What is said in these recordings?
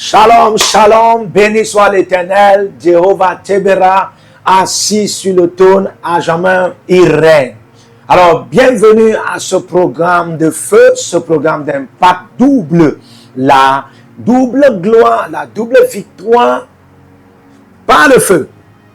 Shalom, shalom, béni soit l'Éternel, Jéhovah Tébéra, assis sur le trône, à jamais il règne. Alors, bienvenue à ce programme de feu, ce programme d'impact double, la double gloire, la double victoire par le feu,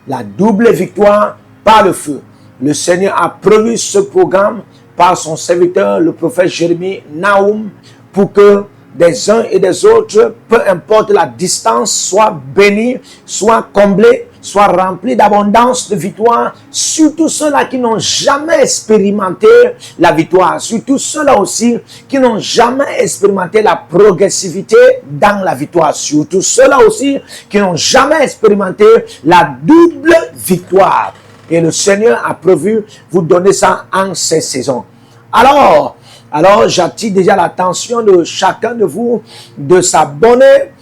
la double victoire par le feu. Le Seigneur a prévu ce programme par son serviteur, le prophète Jérémie Nahum, pour que des uns et des autres, peu importe la distance, soient bénis, soient comblés, soient remplis d'abondance de victoire, surtout ceux-là qui n'ont jamais expérimenté la victoire, surtout ceux-là aussi qui n'ont jamais expérimenté la progressivité dans la victoire, surtout ceux-là aussi qui n'ont jamais expérimenté la double victoire. Et le Seigneur a prévu vous donner ça en ces saisons. Alors j'attire déjà l'attention de chacun de vous de s'abonner,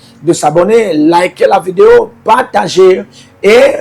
liker la vidéo, partager et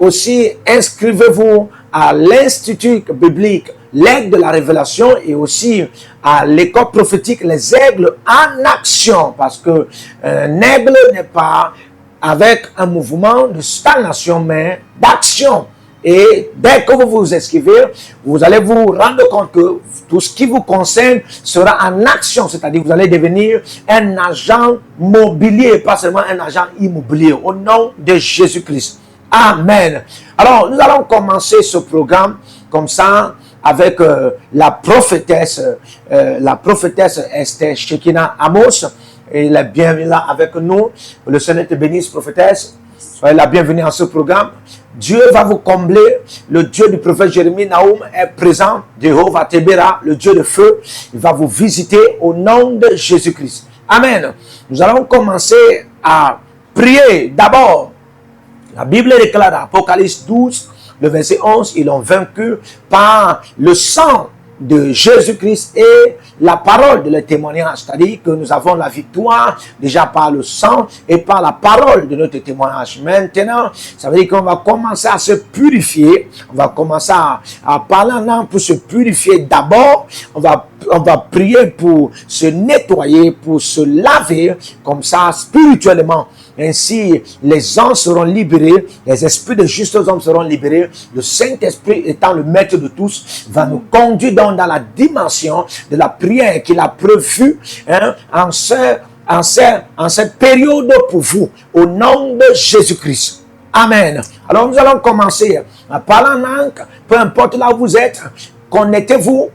aussi inscrivez-vous à l'Institut biblique, l'Aigle de la Révélation et aussi à l'école prophétique, les aigles en action, parce que un aigle n'est pas avec un mouvement de stagnation, mais d'action. Et dès que vous vous inscrivez, vous allez vous rendre compte que tout ce qui vous concerne sera en action. C'est-à-dire que vous allez devenir un agent mobilier, pas seulement un agent immobilier. Au nom de Jésus-Christ. Amen. Alors, nous allons commencer ce programme comme ça avec la prophétesse Esther Shekinah Amos. Et elle est bien là avec nous. Le Seigneur te bénisse, prophétesse. Soyez la bienvenue en ce programme. Dieu va vous combler. Le Dieu du prophète Jérémie Nahum est présent. Jéhovah Tébéra, le Dieu de feu. Il va vous visiter au nom de Jésus-Christ. Amen. Nous allons commencer à prier. D'abord, la Bible déclare dans Apocalypse 12, le verset 11, ils l'ont vaincu par le sang de Jésus-Christ et la parole de le témoignage. C'est-à-dire que nous avons la victoire déjà par le sang et par la parole de notre témoignage. Maintenant, ça veut dire qu'on va commencer à se purifier. On va commencer à parler en langue pour se purifier. D'abord, on va prier pour se nettoyer, pour se laver, comme ça, spirituellement. Ainsi, les anges seront libérés, les esprits de justes hommes seront libérés. Le Saint-Esprit, étant le maître de tous, va nous conduire dans la dimension de la prière qu'il a prévue en cette période pour vous, au nom de Jésus-Christ. Amen. Alors, nous allons commencer à parler en langue, peu importe là où vous êtes, connectez-vous.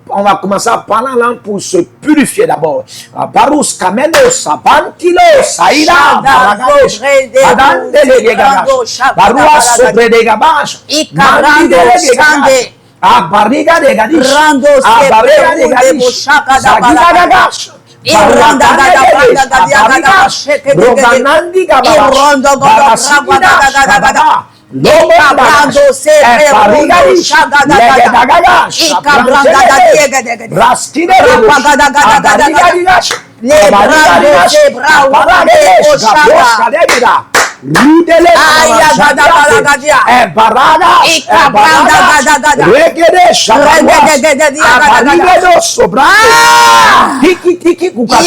On va commencer à parler en langue pour se purifier d'abord. Barous Kameno, Sabantilo, Saïda, Baragash, Badandele Gabash, Baroua sobre de Gabash, Mandile de Gabash, Abariga de Gadish, Abariga de Gadish, Zagira Gabash, Roganandi Gabash, Barasida, Lobrando se Parigadish, Legedagash, Raskide, Abarigash, Lebrando se Bravo, Rudele Baraga Regede Shabaga Sobra Tiki Tiki Kuka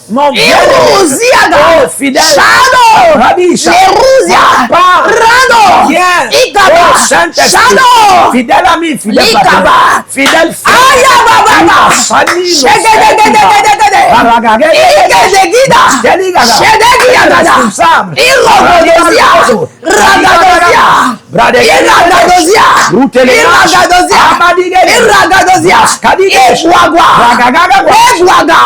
Mon Dieu, fidèle, Saint-Esprit, Shadow. fidèle ami, fidèle Likaba. patron, fidèle frère, Ayababa. famille, Shegedegedegedegede. Igedegida. Shedegiyagada. responsable, Irrogodozia. Ragadozia. Iragadozia. Iragadozia. Iragadozia. Ebuagwa. Ebuaga.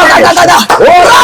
Ragadagada. Oh.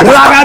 Raga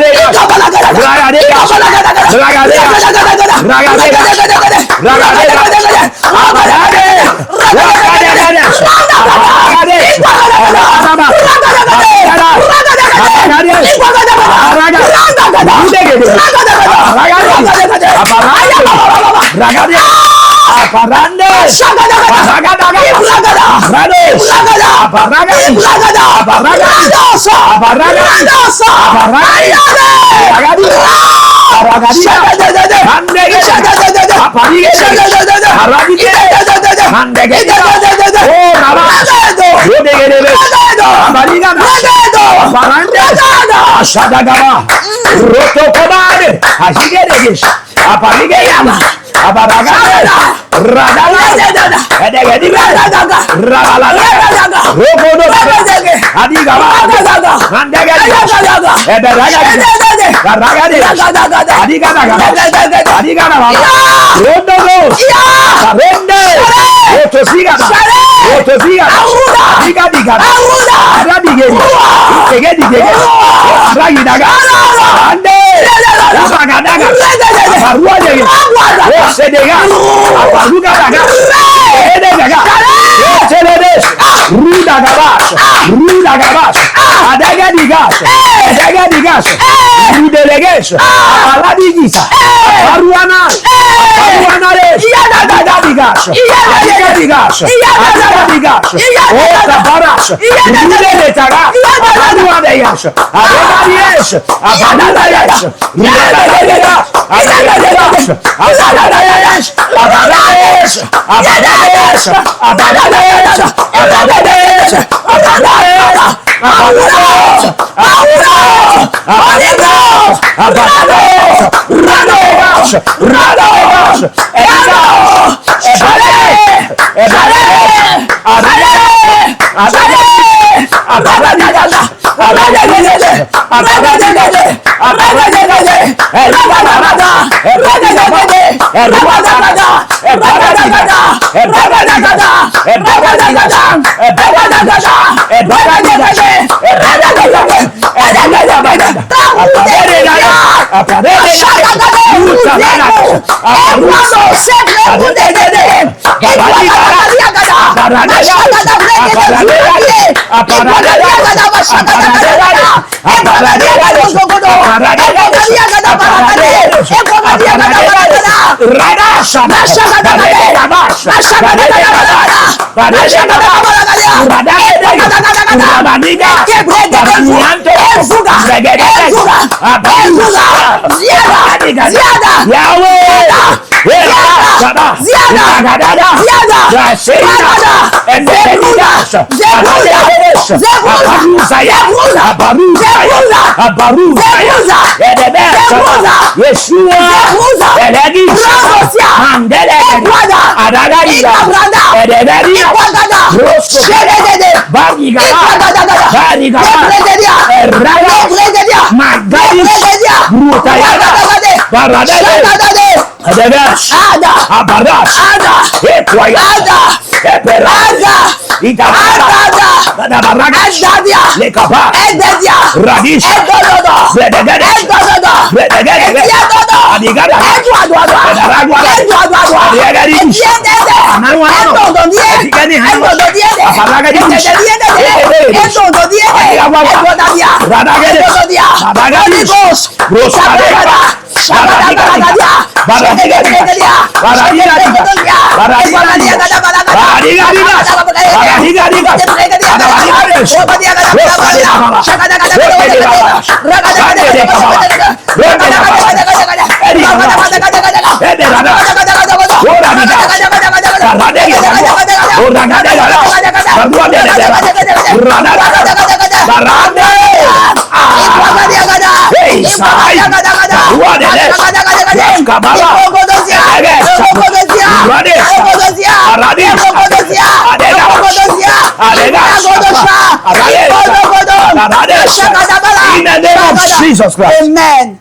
In the name of Jesus Christ. Amen.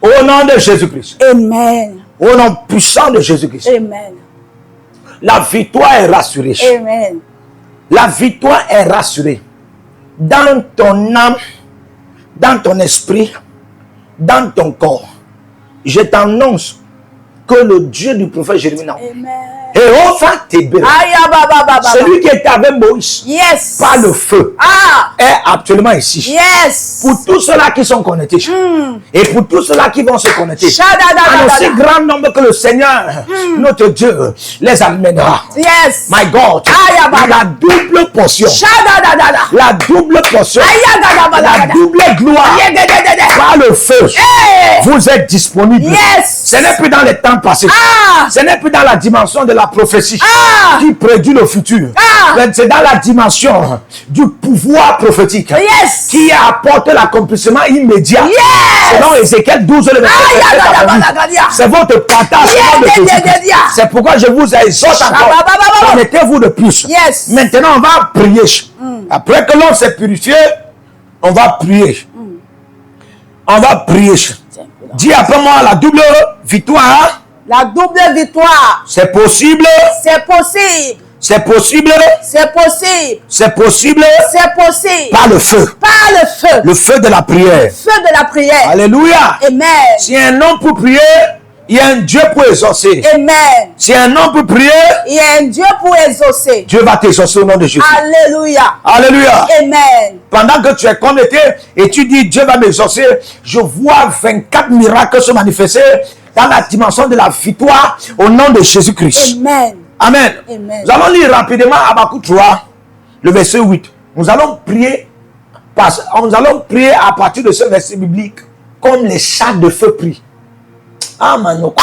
Au nom de Jésus-Christ. Amen. Au nom puissant de Jésus-Christ. Amen. La victoire est rassurée. Amen. La victoire est rassurée. Dans ton âme, dans ton esprit, dans ton corps. Je t'annonce que le Dieu du prophète Jérémie, celui qui était avec Moïse, Yes. par le feu, est actuellement ici. Yes. Pour tous ceux-là qui sont connectés, et pour tous ceux-là qui vont se connecter, en aussi grand nombre que le Seigneur, notre Dieu, les amènera. Yes. My God, la double portion, la double portion, la double gloire, par le feu, vous êtes disponible. Yes. Ce n'est plus dans les temps passés. Ce n'est plus dans la dimension de la prophétie qui prédit le futur. C'est dans la dimension du pouvoir prophétique qui apporte l'accomplissement immédiat. Selon Ézéchiel 12, le verset. C'est votre partage. C'est pourquoi je vous exhorte encore. Mettez-vous de plus. Maintenant, on va prier. Après que l'on s'est purifié, on va prier. On va prier. Dis après moi la double victoire. La double victoire. C'est possible. C'est possible. C'est possible. C'est possible. C'est possible. C'est possible. Par le feu. Par le feu. Le feu de la prière. Feu de la prière. Alléluia. Amen. Si un homme peut prier, il y a un Dieu pour exaucer. Amen. Si un homme peut prier, il y a un Dieu pour exaucer. Dieu va t'exaucer au nom de Jésus. Alléluia. Alléluia. Amen. Pendant que tu es connecté et tu dis Dieu va m'exaucer, je vois 24 miracles se manifester dans la dimension de la victoire au nom de Jésus-Christ. Amen. Amen. Amen. Nous allons lire rapidement Habakkuk 3, le verset 8. Nous allons prier à partir de ce verset biblique comme les chats de feu prient. Ah, mano.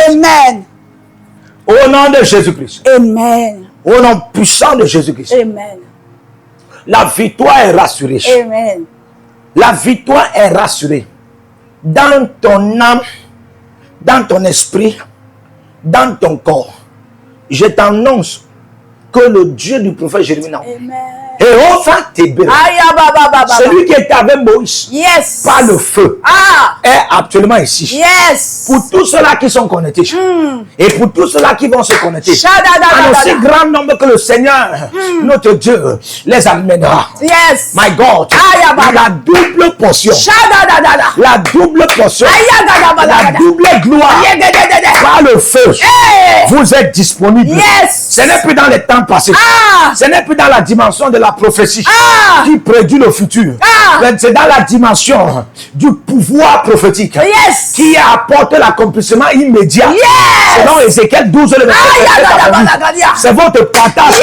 Amen. Au nom de Jésus-Christ. Amen. Au nom puissant de Jésus-Christ. Amen. La victoire est rassurée. Amen. La victoire est rassurée. Dans ton âme, dans ton esprit, dans ton corps. Je t'annonce que le Dieu du prophète Jérémie, celui qui était avec Moïse, yes, par le feu, est actuellement ici. Yes. Pour tous ceux-là qui sont connectés et pour tous ceux-là qui vont se connecter, en aussi grand nombre que le Seigneur, notre Dieu, les amènera. Yes. My God, la double portion, la double portion, la double gloire par le feu. Vous êtes disponible. Yes. Ce n'est plus dans les temps passés. Ce n'est plus dans la dimension de la prophétie qui prédit le futur. C'est dans la dimension du pouvoir prophétique qui apporte l'accomplissement immédiat. Selon Ézéchiel 12, le verset. C'est votre partage.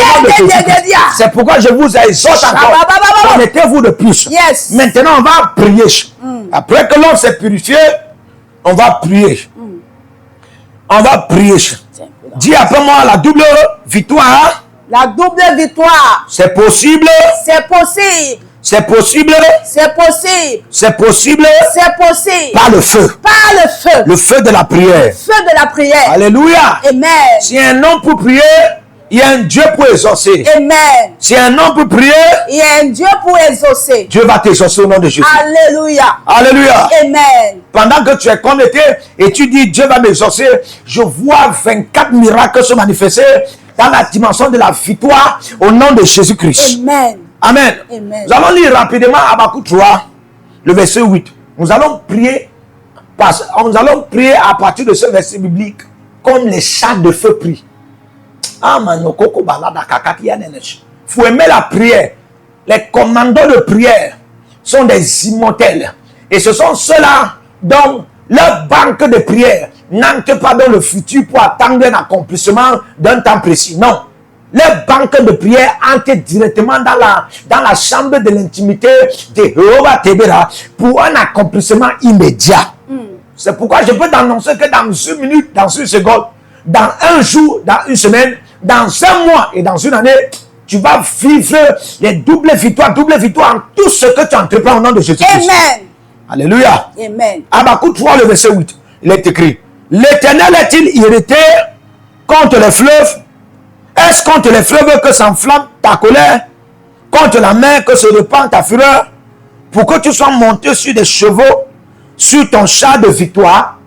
C'est pourquoi je vous exhorte encore. Connectez-vous de plus. Maintenant, on va prier. Après que l'on s'est purifié, on va prier. On va prier. Dis après moi la double victoire. La double victoire. C'est possible. C'est possible. C'est possible. C'est possible. C'est possible. C'est possible. Par le feu. Par le feu. Le feu de la prière. Feu de la prière. Alléluia. Amen. Si un homme peut prier, il y a un Dieu pour exaucer. Amen. Si un homme peut prier, Il y a un Dieu pour exaucer. Dieu va t'exaucer au nom de Jésus. Alléluia. Alléluia. Amen. Pendant que tu es connecté et tu dis Dieu va m'exaucer, je vois 24 miracles se manifester dans la dimension de la victoire au nom de Jésus-Christ. Amen. Amen. Amen. Nous allons lire rapidement Habakkuk 3, le verset 8. Nous allons prier à partir de ce verset biblique comme les chats de feu prient. Faut aimer la prière. Les commandants de prière sont des immortels. Et ce sont ceux-là dont leur banque de prière n'entre pas dans le futur pour attendre un accomplissement d'un temps précis. Non. Leur banque de prière entre directement dans la chambre de l'intimité de Jéhovah Tébéra pour un accomplissement immédiat. C'est pourquoi je peux t'annoncer que dans une minute, dans une seconde, dans un jour, dans une semaine, dans un mois et dans une année, tu vas vivre les doubles victoires en tout ce que tu entreprends au nom de Jésus-Christ. Amen. Alléluia. Amen. Habakkuk 3, le verset 8. Il est écrit: L'Éternel est-il irrité contre les fleuves? Est-ce contre les fleuves que s'enflamme ta colère? Contre la mer que se répand ta fureur? Pour que tu sois monté sur des chevaux, sur ton char de victoire.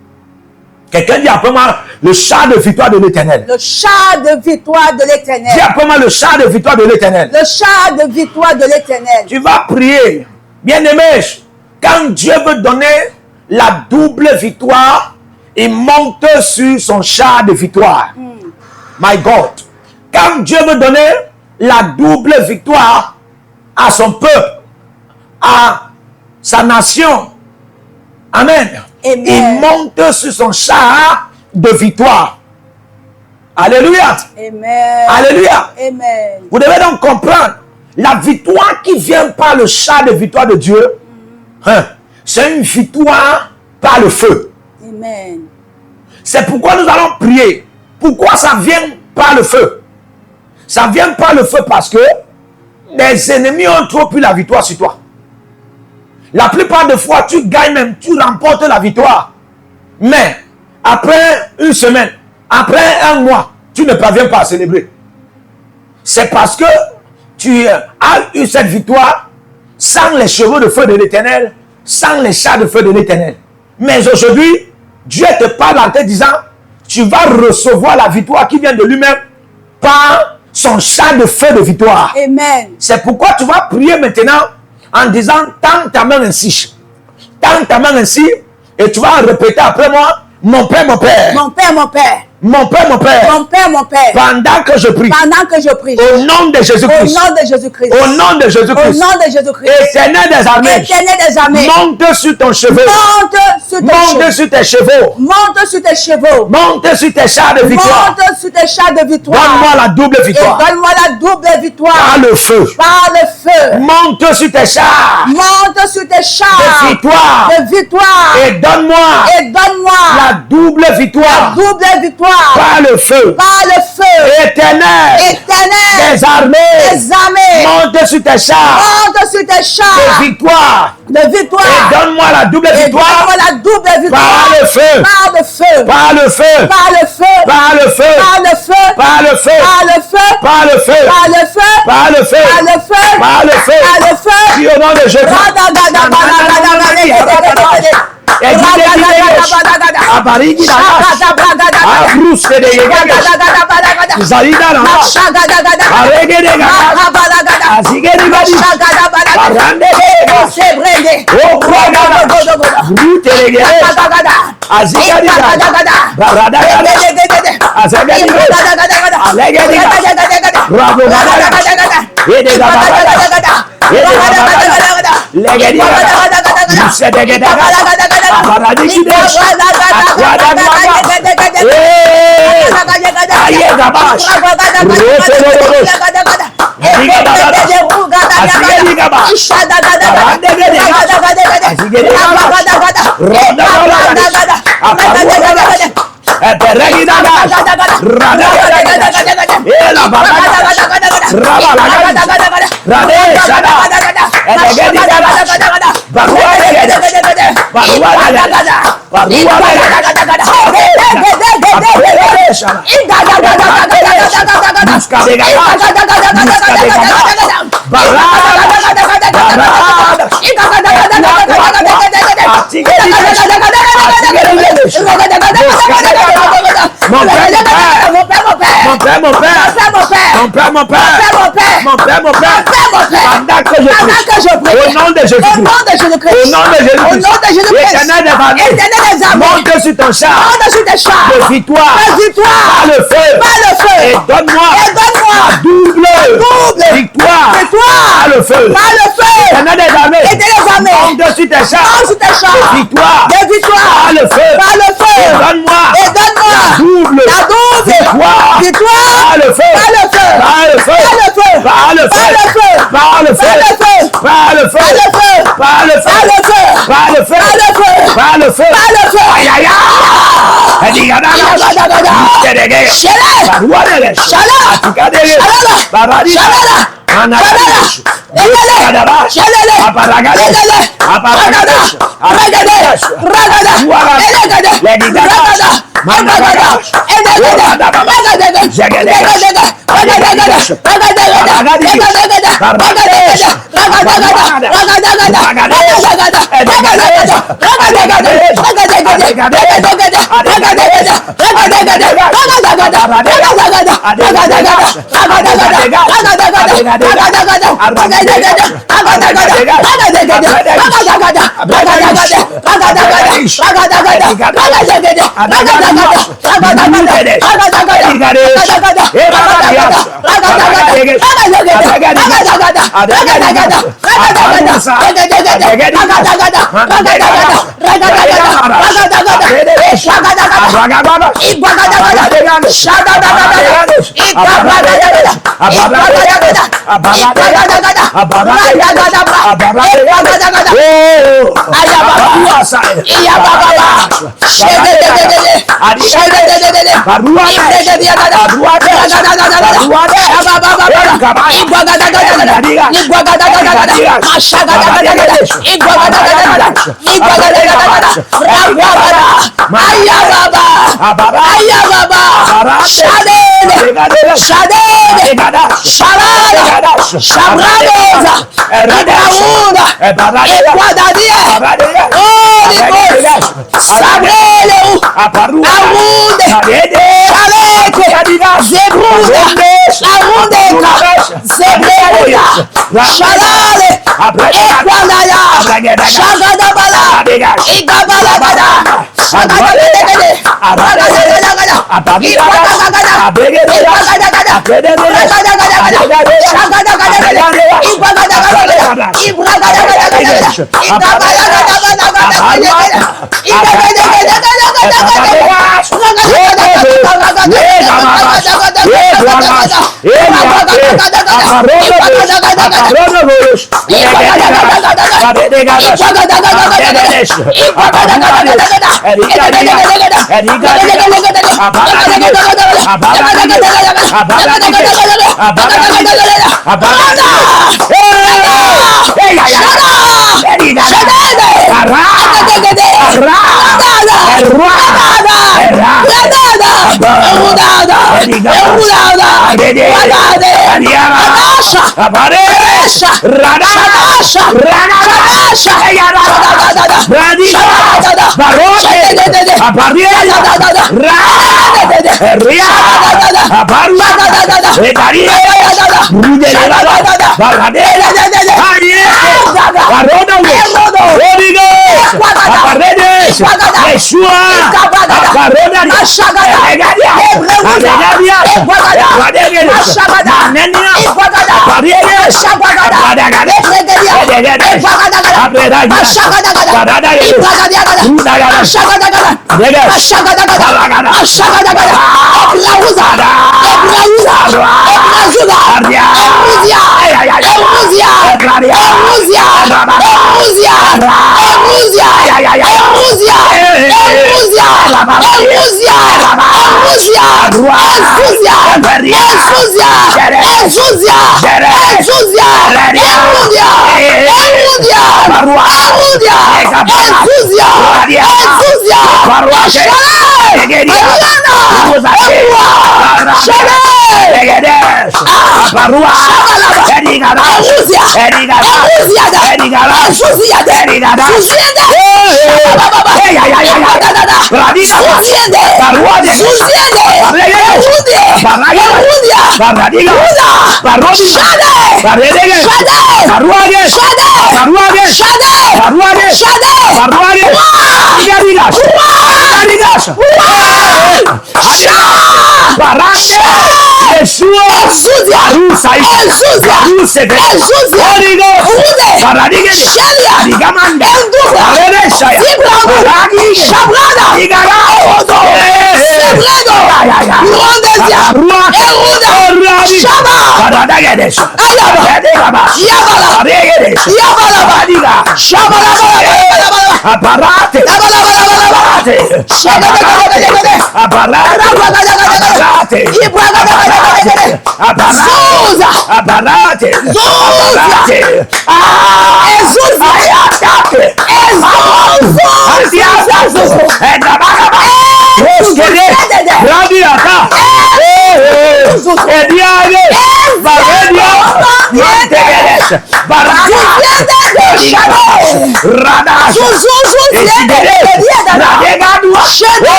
Quelqu'un dit après moi le char de victoire de l'Éternel. Le char de victoire de l'Éternel. Dis après moi le char de victoire de l'Éternel. Le char de victoire de l'Éternel. Tu vas prier. Bien-aimé, quand Dieu veut donner la double victoire, il monte sur son char de victoire. My God. Quand Dieu veut donner la double victoire à son peuple, à sa nation, amen. Amen. Il monte sur son char de victoire. Alléluia. Amen. Alléluia. Amen. Vous devez donc comprendre, la victoire qui vient par le char de victoire de Dieu, c'est une victoire par le feu. Amen. C'est pourquoi nous allons prier. Pourquoi ça vient par le feu? Ça vient par le feu parce que les ennemis ont trop pris la victoire sur toi. La plupart des fois, tu gagnes même, tu remportes la victoire. Mais après une semaine, après un mois, tu ne parviens pas à célébrer. C'est parce que tu as eu cette victoire sans les chevaux de feu de l'Éternel, sans les chars de feu de l'Éternel. Mais aujourd'hui, Dieu te parle en te disant, tu vas recevoir la victoire qui vient de lui-même par son char de feu de victoire. Amen. C'est pourquoi tu vas prier maintenant en disant, tends ta main ainsi. Tends ta main ainsi et tu vas répéter après moi, mon Père, mon Père. Mon Père, mon Père. Mon Père, mon Père. Mon Père, mon Père. Pendant que je prie. Pendant que je prie. Au nom de Jésus-Christ. Au nom de Jésus-Christ. Au nom de Jésus-Christ. Au nom de Jésus-Christ. Éternel des armées. Éternel des armées. Monte sur ton cheveu. Monte sur tes chevaux. Monte sur tes chevaux. Monte sur tes chevaux. Monte sur tes chars de victoire. Monte sur tes chars de victoire. Donne-moi la double Et victoire. donne-moi la double victoire. Par le feu. Par le feu. Monte sur tes chars Monte sur tes chars de victoire. de victoire. Et donne-moi Et donne-moi la double victoire. la double victoire. Par le feu. Par le feu. Éternel Éternel des armées. des armées. Monte sur tes chars Monte sur tes chars de victoire. de victoire. Et donne-moi la double Et victoire. donne-moi la double victoire. Par le feu. Par le feu. Par le feu. Par le feu. Par le feu. Par le feu. Par le feu. Par le feu. Par le feu. Par le feu. Par le feu. Par le feu. Par le feu. Par le feu. Dis au nom de Jésus. Pendant que je prie, au nom de Jésus-Christ, Éternel des armées, monte sur ton char de victoire, par le feu, et donne-moi la double victoire, par le feu. Éternel des armées, monte sur tes chars de victoire, par le feu, et donne-moi la double victoire, par le feu, par le feu, par le feu, par le feu, par le feu, par le feu, par le feu, par le feu, aïe aïe aïe,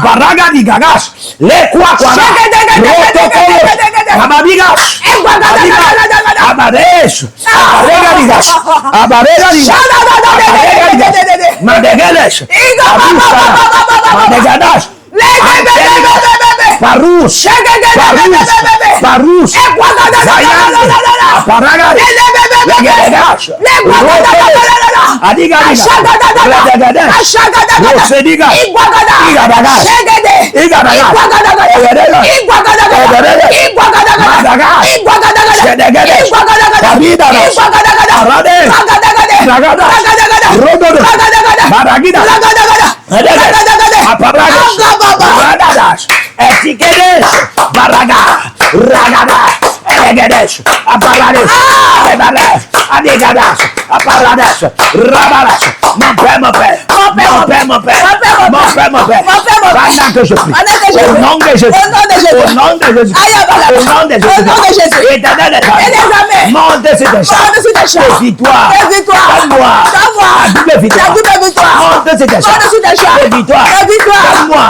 Baragadi gagas. Les quoi quoi. Rotokolo. Ababigas. Abadesh. Abaregadigas. Abaregadigas. Madegeles. Madegadas. Parus. Parus. Paragadi. Legedegas. Adigadas. Redegadas. Rosedigas. Igadagas. Igadagas. Madagas. Shedegedes. Paridagas. Arades. Ragadas. Rododos. Baragidas. Aparagas. Radadas. Etiquedes. Baraga. Ragadas. Elegedes. Aparadas. Alebaras. Adigadas. Aparadas. Rabaras. Mon père, mon père. Mon père, mon père. Mon père, mon père. Pendant que je prie. Au nom de Jésus. Au nom de Jésus. Au nom de Jésus. Éternel des armées. Monte sur tes chars. Victoire. Donne-moi. La double victoire. Monte sur tes chars. Victoire. Donne-moi.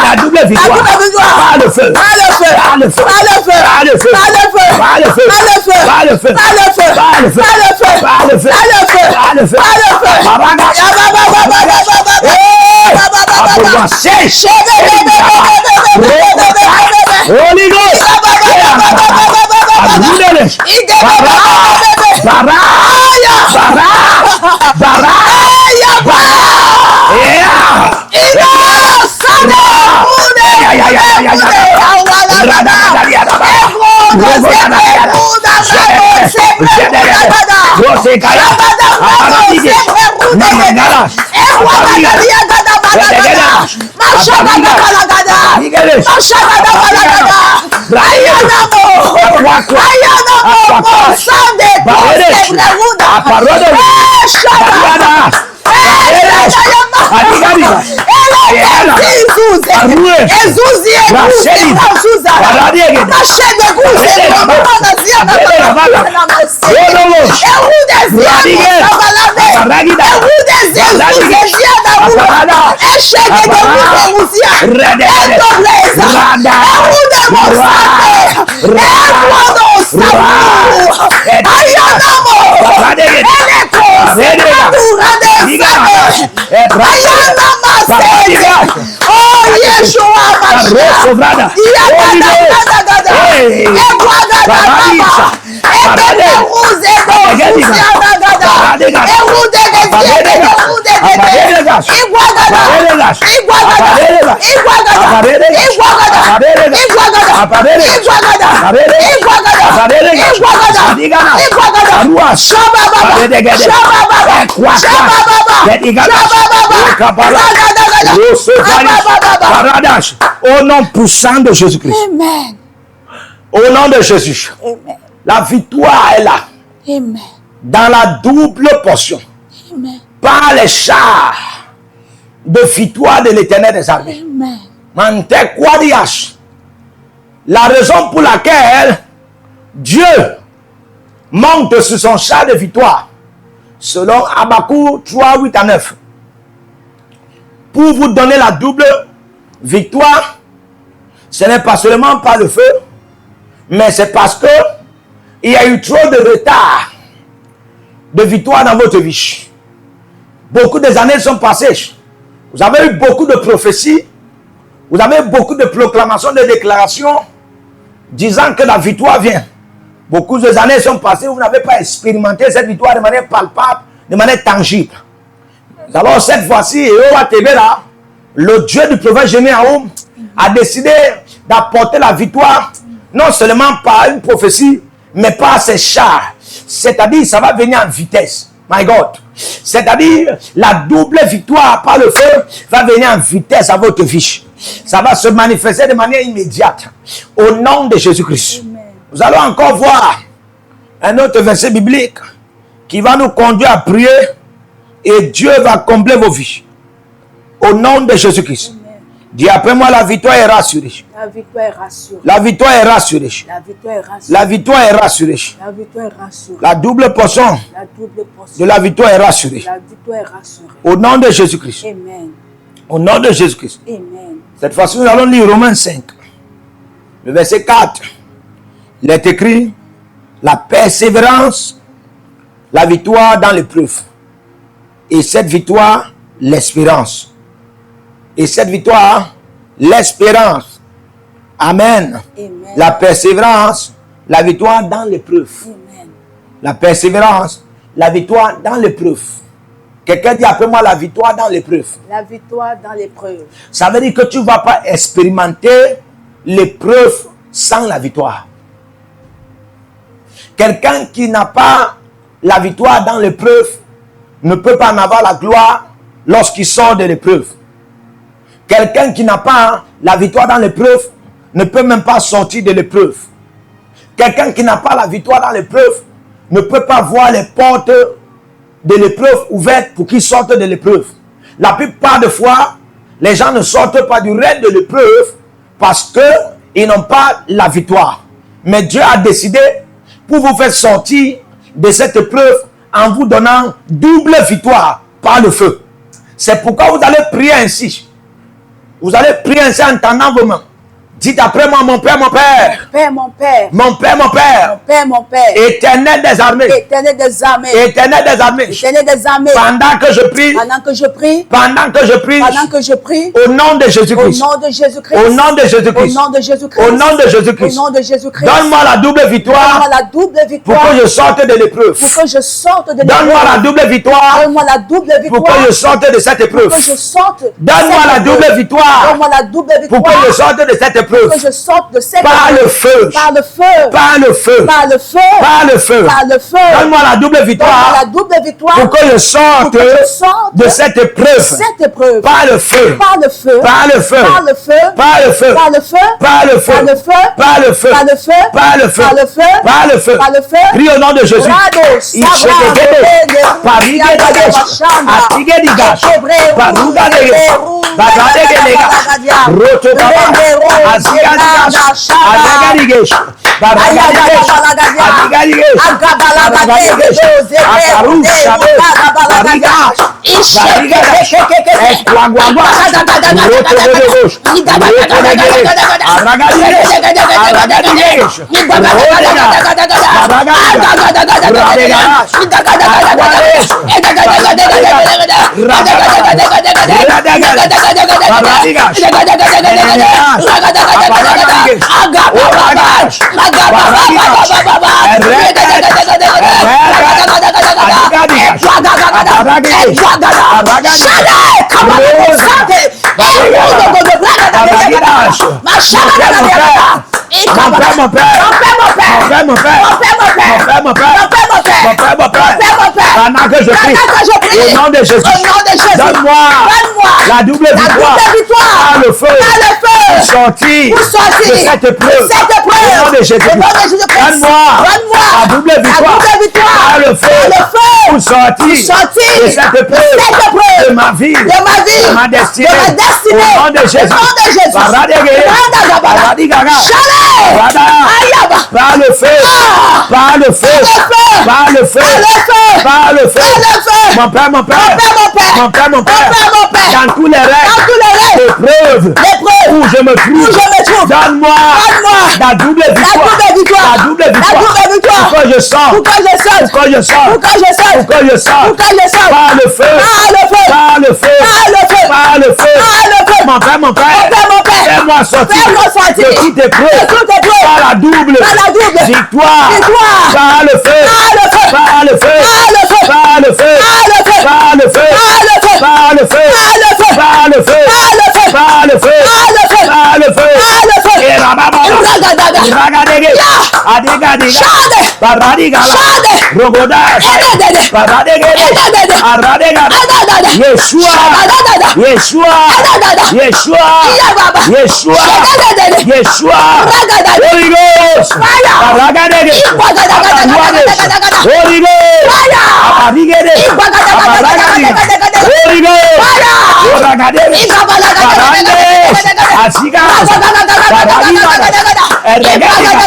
La double victoire. Par le feu. Par le feu. Par le feu. Par le feu. Par le feu. Par le feu. Par le feu. Par le feu. Par le feu. Par le feu. Par le feu. Par le feu. Par le feu. Par le feu. Holy Ghost. Au nom puissant de Jésus-Christ. Amen. Au nom de Jésus. Amen. La victoire est là. Amen. Dans la double portion. Amen. Par les chars de victoire de l'Éternel des armées. Amen. Mantequadias. La raison pour laquelle Dieu monte sur son char de victoire, selon Habakkuk 3, 8 à 9, pour vous donner la double victoire, ce n'est pas seulement par le feu, mais c'est parce que il y a eu trop de retard de victoire dans votre vie. Beaucoup des années sont passées. Vous avez eu beaucoup de prophéties. Vous avez eu beaucoup de proclamations, de déclarations disant que la victoire vient. Beaucoup des années sont passées. Vous n'avez pas expérimenté cette victoire de manière palpable, de manière tangible. Alors cette fois-ci, Yehovah Tebera, le Dieu du prophète Jérémie a décidé d'apporter la victoire non seulement par une prophétie, mais par ses chars. C'est-à-dire, ça va venir en vitesse. My God. C'est-à-dire, la double victoire par le feu va venir en vitesse à votre vie. Ça va se manifester de manière immédiate. Au nom de Jésus-Christ. Nous allons encore voir un autre verset biblique qui va nous conduire à prier et Dieu va combler vos vies. Au nom de Jésus-Christ. Dis après moi, la victoire est rassurée. La victoire est rassurée. La victoire est rassurée. La victoire est rassurée. La victoire est rassurée. La victoire est rassurée. La double portion La double portion de la victoire est rassurée. La victoire est rassurée. Au nom de Jésus-Christ. Amen. Au nom de Jésus-Christ. Amen. Cette fois-ci, nous allons lire Romains 5. Le verset 4. Il est écrit, la persévérance, la victoire dans l'épreuve. Et cette victoire, l'espérance. Et cette victoire, l'espérance. Amen. Amen. La persévérance, la victoire dans l'épreuve. Amen. La persévérance, la victoire dans l'épreuve. Quelqu'un dit après moi la victoire dans l'épreuve. La victoire dans l'épreuve. Ça veut dire que tu ne vas pas expérimenter l'épreuve sans la victoire. Quelqu'un qui n'a pas la victoire dans l'épreuve ne peut pas en avoir la gloire lorsqu'il sort de l'épreuve. Quelqu'un qui n'a pas la victoire dans l'épreuve ne peut même pas sortir de l'épreuve. Quelqu'un qui n'a pas la victoire dans l'épreuve ne peut pas voir les portes de l'épreuve ouvertes pour qu'il sorte de l'épreuve. La plupart des fois, les gens ne sortent pas du règne de l'épreuve parce qu'ils n'ont pas la victoire. Mais Dieu a décidé pour vous faire sortir de cette épreuve en vous donnant double victoire par le feu. C'est pourquoi vous allez prier ainsi. Vous allez prier ainsi en tendant vos mains. Dites après moi, mon Père, mon Père. Père, mon Père. Mon Père, mon Père. Mon Père, mon Père. Éternel des armées. Éternel des armées. Éternel des armées. Éternel des armées. Pendant que je prie. Pendant que je prie. Pendant que je prie. Pendant que je prie. Au nom de Au Jésus-Christ. nom de Jésus-Christ. Au nom de Au Jésus-Christ. nom de Jésus-Christ. Au nom de Jésus-Christ. Au nom de Jésus-Christ. Donne-moi la double Donne-moi victoire la double pour victoire. que je sorte de l'épreuve. Pour que je sorte de l'épreuve. Donne-moi la double victoire Donne-moi la double pour victoire. que je sorte de cette épreuve. Pour que je sorte. Donne-moi la double victoire Donne-moi la double pour victoire. que je sorte de cette épreuve. Pour que je sorte de cette Par le feu. Par le feu. Par le feu. Par le feu. Par le feu. Par le feu. Donne-moi la double Donne-moi victoire la double victoire. pour que je sorte Pour que je sorte de cette épreuve. cette épreuve. Par le feu. Par le feu. Par le feu. Par le feu. Par le feu. Par le feu. Par le feu. Par le feu. Par le feu. Par le feu. Par le feu. Par le feu. Par le feu. Par le feu. Prie au nom de Jésus. Rado, Pendant que je prie, au nom de Jésus, donne-moi la double victoire par le feu pour sortir de cette épreuve. Au nom de Jésus, donne-moi la double victoire par le feu pour sortir de cette épreuve de ma vie, de ma destinée. Au nom de Jésus, par le feu, par le feu, par le feu, par le feu. Mon Père, mon Père, mon Père, mon Père, dans tous les règles, l'épreuve où je me trouve, donne-moi la double victoire, la double victoire, pour que je sorte, pour que je sorte, pour que je sorte, par le feu, par le feu, par le feu, mon Père, fais-moi sortir de toute épreuve, par la double victoire, par le feu, par le feu, par le feu, par le feu, par le feu, par le feu, par le feu, par le feu, et rababa, ragadege, adigadiga, baradigala, rogodash, baradege, aradega, Yeshua, Yeshua, Yeshua, Yeshua, Yeshua, Holy Ghost, baragadege, Holy Ghost, abadigede, abaragadiga, Holy Ghost, oragadege, barandes, asigas, baradimada, erregadiga,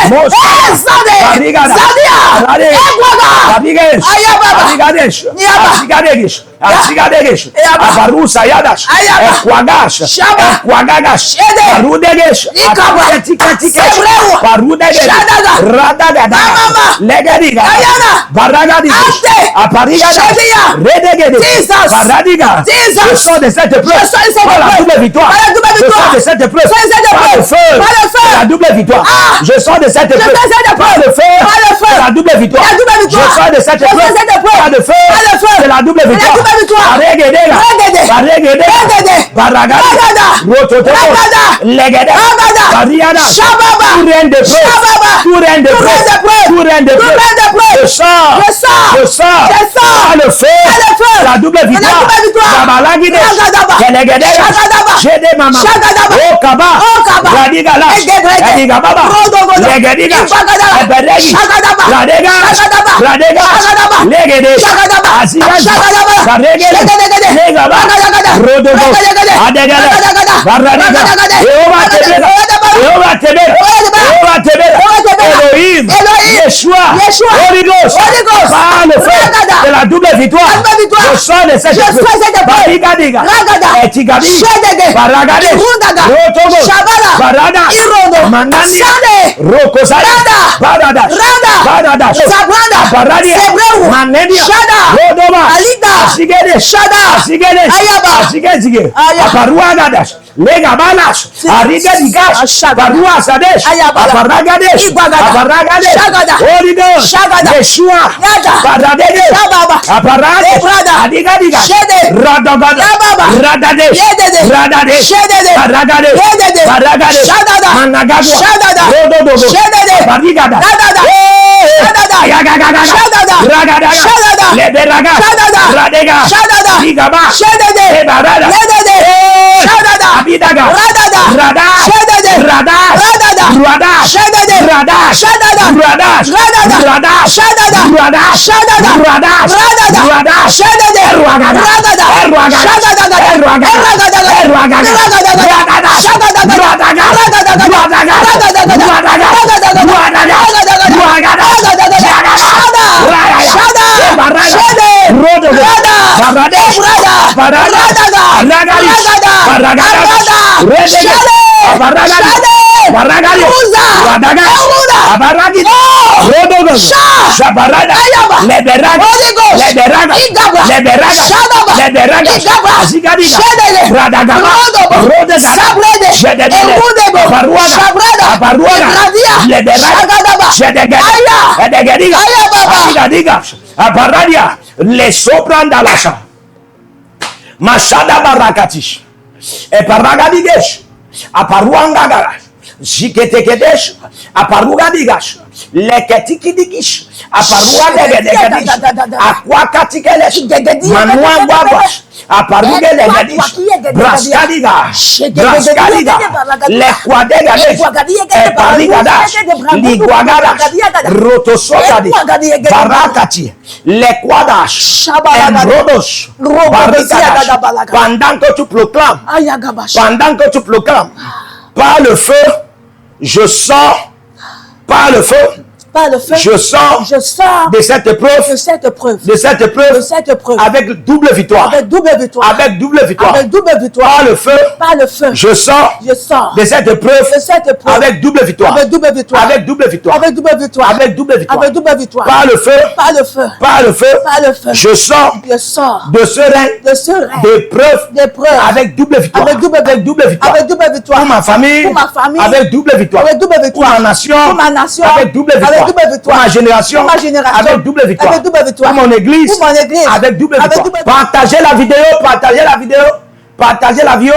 Je sors de cette épreuve par la double victoire. Je sors de cette épreuve par le feu. La double victoire. Je sors de cette épreuve par le feu. La double victoire. Je sors de cette épreuve par le feu. C'est la double victoire. Je sors par le feu. La double victoire. J'ai des mamans. Oh Kaba. Radigala. Radigababa. Legediga. Eberegi. Radega. Radega. Legede. Asigaji. Karegele. Legaba. Rodogo. Adegele. Baradiga. Jehovah Tebera. Jehovah Tebera. Jehovah Tebera. Elohim. Yeshua. Holy Ghost. Par le feu de la double victoire. Je sors de cette épreuve. Barigadiga. Etigadi. Baragade. Rotogo. Barada. Manania. Rokozada. Barada. Barada. Baradia. Manenia. Rodoma. Asigede. Asigede. Asigede. Aparuagadas. Legabalas. Arigadigas. Barua Sadesh. Aparagadesh. Aparagadesh. Holy Ghost. Yeshua. Baradede. Aparade. Adigadiga. Radagada. Radadesh. Radadesh. Baragadesh. Baragadesh. Managado. Rodododo. Barigada. Ayagagada. Ragada. Leberaga. Radega. Ligaba. Ebarada. Abidaga. Radash. Radash. Radash. Radash. Radash. Radash. Radash. Radash. Radash. Erwagada. Erwagada. Erwagada. Erwagada. Radaga. Radaga. Radaga. Radaga. Radaga. Les sopran dalasha. Mashada barakatish. E paragadigesh. Aparuanga garash. Jiketekedesh. Aparugadigash. Leketikidigish. Aparuadegedish. Aquakatikedesh. Manua guaguash. Aparugedegedish. Braskadiga. Braskadiga. Lekwadegadesh. E parigadash. Liguagadash. Rotosokadi. Barakati. Lekwadas. Rodos. Pendant que tu proclames. Pendant que tu proclames. Par le feu, je sors. Par le feu, je sors de cette épreuve. De cette épreuve. Avec double victoire. Avec double victoire. Par le feu, je sors de cette épreuve. Avec double victoire. Avec double victoire. Par le feu, je sors de ce règne d'épreuve. Avec double victoire. Pour ma famille. Avec double victoire. Pour ma nation. Avec double victoire. Pour ma génération. Avec double victoire. Pour mon église. Avec double victoire. Partagez la vidéo. Partagez la vidéo.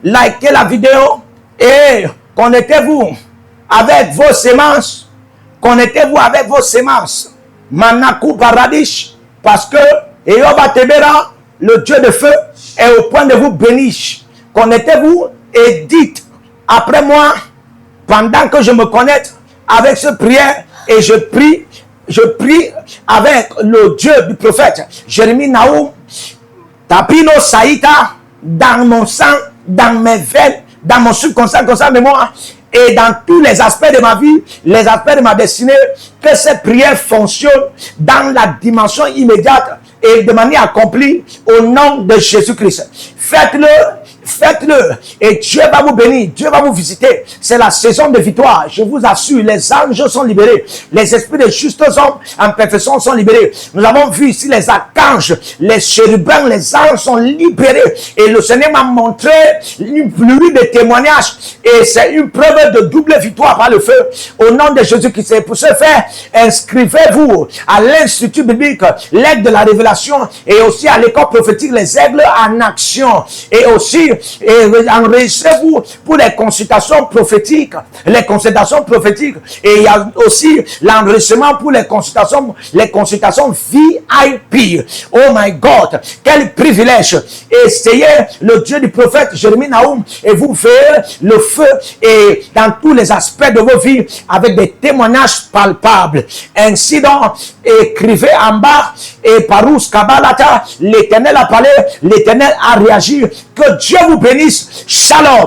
Likez la vidéo. Et connectez-vous avec vos sémences. Manaku Paradish. Parce que Jehovah Tebera, le Dieu de feu, est au point de vous bénir. Connectez-vous et dites après moi, pendant que je me connecte avec cette prière et je prie avec le Dieu du prophète Jérémie Naoum, Tapino Saïta, dans mon sang, dans mes veines, dans mon subconscient, conscient mémoire, et dans tous les aspects de ma vie, les aspects de ma destinée, que cette prière fonctionne dans la dimension immédiate et de manière accomplie au nom de Jésus-Christ. Faites-le, faites-le, et Dieu va vous bénir, Dieu va vous visiter. C'est la saison de victoire, je vous assure, les anges sont libérés, les esprits des justes hommes en perfection sont libérés. Nous avons vu ici les archanges, les chérubins, les anges sont libérés, et le Seigneur m'a montré une pluie de témoignages, et c'est une preuve de double victoire par le feu, au nom de Jésus-Christ. Pour ce faire, inscrivez-vous à l'Institut biblique, l'aide de la révélation, et aussi à l'école prophétique, les aigles en action, et aussi enregistrez-vous pour les consultations prophétiques, et il y a aussi l'enregistrement pour les consultations VIP. Oh my God, quel privilège! Essayez le Dieu du prophète Jérémie Naoum et vous verrez le feu et dans tous les aspects de vos vies avec des témoignages palpables. Ainsi donc, écrivez en bas et Parous Kabalata, l'Éternel a parlé, l'Éternel a réagi. Que Dieu vous bénisse. Shalom.